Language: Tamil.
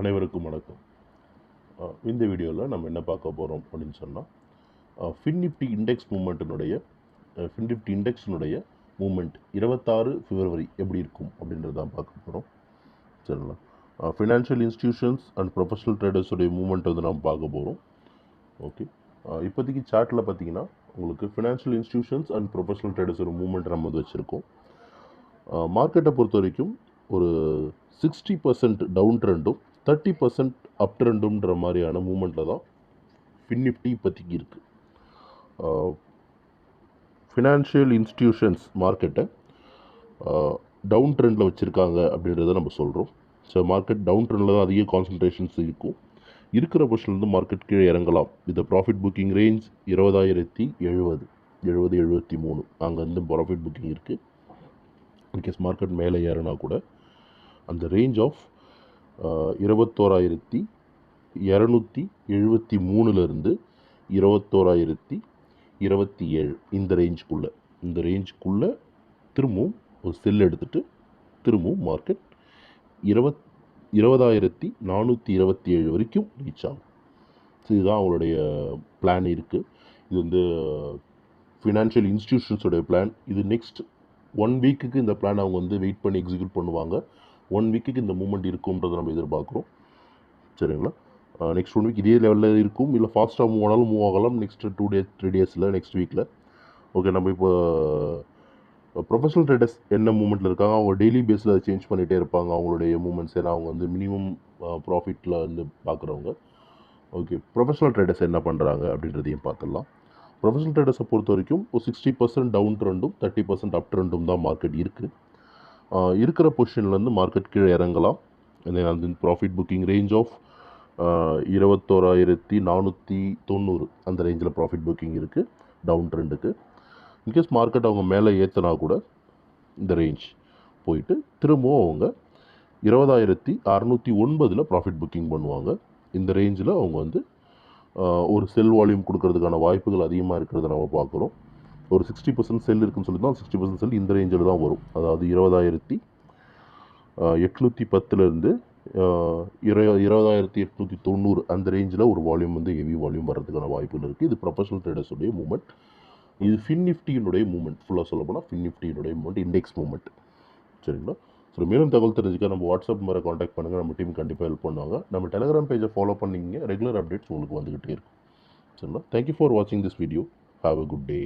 அனைவருக்கும் வணக்கம். இந்த வீடியோவில் நம்ம என்ன பார்க்க போகிறோம் அப்படின்னு சொன்னால், ஃபின்னிஃப்டி இண்டெக்ஸ் ஃபின்னிஃப்டி இண்டெக்ஸினுடைய மூமெண்ட் 26 பிப்ரவரி எப்படி இருக்கும் அப்படின்றத தான் பார்க்க போகிறோம். சரிங்களா? ஃபினான்ஷியல் இன்ஸ்டிடியூஷன்ஸ் அண்ட் ப்ரொஃபஷனல் ட்ரேடர்ஸுடைய மூமெண்ட் வந்து நம்ம பார்க்க போகிறோம். ஓகே, இப்போதைக்கு சார்ட்டில் பார்த்தீங்கன்னா உங்களுக்கு ஃபினான்ஷியல் இன்ஸ்டிடியூஷன்ஸ் அண்ட் ப்ரொஃபஷனல் ட்ரேடர்ஸோட மூமெண்ட் நம்ம வந்து வச்சுருக்கோம். மார்க்கெட்டை பொறுத்த வரைக்கும் ஒரு 60% டவுன் ட்ரெண்டும் 30% அப் ட்ரெண்டுன்ற மாதிரியான மூமெண்ட்டில் தான் ஃபின்னிஃப்டி இப்போதைக்கு இருக்குது. ஃபினான்ஷியல் இன்ஸ்டிடியூஷன்ஸ் மார்க்கெட்டை டவுன் ட்ரெண்டில் வச்சுருக்காங்க அப்படின்றத நம்ம சொல்கிறோம். ஸோ மார்க்கெட் டவுன் ட்ரெண்டில் தான் அதிக கான்சன்ட்ரேஷன்ஸ் இருக்கும். இருக்கிற பொசிஷன்லேருந்து மார்க்கெட் கீழே இறங்கலாம். இந்த ப்ராஃபிட் புக்கிங் ரேஞ்ச் 20,070 அங்கேருந்து ப்ராஃபிட் புக்கிங் இருக்குது. இன்கேஸ் மார்க்கெட் மேலே ஏறினா கூட அந்த ரேஞ்ச் ஆஃப் 21,273 21,027 இந்த ரேஞ்சுக்குள்ளே திரும்பவும் ஒரு செல் எடுத்துகிட்டு திரும்பவும் மார்க்கெட் 20,427 வரைக்கும் ரீச் ஆகும். ஸோ இதுதான் அவங்களுடைய பிளான் இருக்குது. இது வந்து ஃபினான்ஷியல் இன்ஸ்டிடியூஷன்ஸோடைய பிளான். இது நெக்ஸ்ட் 1 வீக்குக்கு இந்த பிளான் அவங்க வந்து வெயிட் பண்ணி எக்ஸிக்யூட் பண்ணுவாங்க. 1 வீக்குக்கு இந்த மூமெண்ட் இருக்கும்ன்றதை நம்ம எதிர்பார்க்குறோம். சரிங்களா? நெக்ஸ்ட் 1 வீக் இதே லெவலில் இருக்கும், இல்லை ஃபாஸ்ட்டாக மூவ் ஆகலாம் நெக்ஸ்ட் 2 days 3 days நெக்ஸ்ட் வீக்கில். ஓகே, நம்ம இப்போ ப்ரொஃபஷனல் ட்ரேடர்ஸ் என்ன மூமெண்ட்டில் இருக்காங்க, அவங்க டெய்லி பேஸில் அதை சேஞ்ச் பண்ணிகிட்டே இருப்பாங்க அவங்களுடைய மூமெண்ட்ஸ். ஏன்னா அவங்க வந்து மினிமம் ப்ராஃபிட்டில் வந்து பார்க்குறவங்க. ஓகே, ப்ரொஃபஷனல் ட்ரேடர்ஸ் என்ன பண்ணுறாங்க அப்படின்றதையும் பார்த்துடலாம். ப்ரொஃபஷனல் ட்ரேடர்ஸை பொறுத்த வரைக்கும் ஒரு 60% டவுன் ட்ரெண்டும் 30% அப் ட்ரெண்டும் தான் மார்க்கெட் இருக்குது. இருக்கிற பொசிஷன்லேருந்து மார்க்கெட் கீழே இறங்கலாம். அந்த ப்ராஃபிட் புக்கிங் ரேஞ்ச் ஆஃப் 21,490 அந்த ரேஞ்சில் ப்ராஃபிட் புக்கிங் இருக்குது டவுன் ட்ரெண்டுக்கு. இன்கேஸ் மார்க்கெட் அவங்க மேலே ஏற்றினா கூட இந்த ரேஞ்ச் போயிட்டு திரும்பவும் அவங்க 20,609 ப்ராஃபிட் புக்கிங் பண்ணுவாங்க. இந்த ரேஞ்சில் அவங்க வந்து ஒரு செல் வால்யூம் கொடுக்கறதுக்கான வாய்ப்புகள் அதிகமாக இருக்கிறத நம்ம பார்க்குறோம். ஒரு 60% செல் இருக்குன்னு சொல்லி தான் 60% செல் இந்த ரேஞ்சில் தான் வரும். அதாவது 20,810 20,890 அந்த ரேஞ்சில் ஒரு வால்யூம் வந்து ஹெவி வால்யூம் வர்றதுக்கான வாய்ப்புகள் இருக்குது. இது ப்ரொஃபஷனல் ட்ரேடர்ஸுடைய மூமெண்ட். இது ஃபின்னிஃப்டியினுடைய மூமெண்ட். ஃபுல்லாக சொல்ல போனால் ஃபின்னிஃப்டியினுடைய மூமெண்ட், இண்டெக்ஸ் மூமெண்ட். சரிங்களா? ஸோ மேலும் தகவல் தெரிஞ்சுக்க நம்ம வாட்ஸ்அப் மாதிரி காண்டாக்ட் பண்ணுங்கள். நம்ம டீம் கண்டிப்பாக ஹெல்ப் பண்ணுவாங்க. நம்ம டெலிகிராம் பேஜை ஃபாலோ பண்ணிங்க, ரெகுலர் அப்டேட்ஸ் உங்களுக்கு வந்துக்கிட்டே இருக்கும். சரிங்களா? தேங்க்யூ ஃபார் வாட்சிங் this video. Have a good day.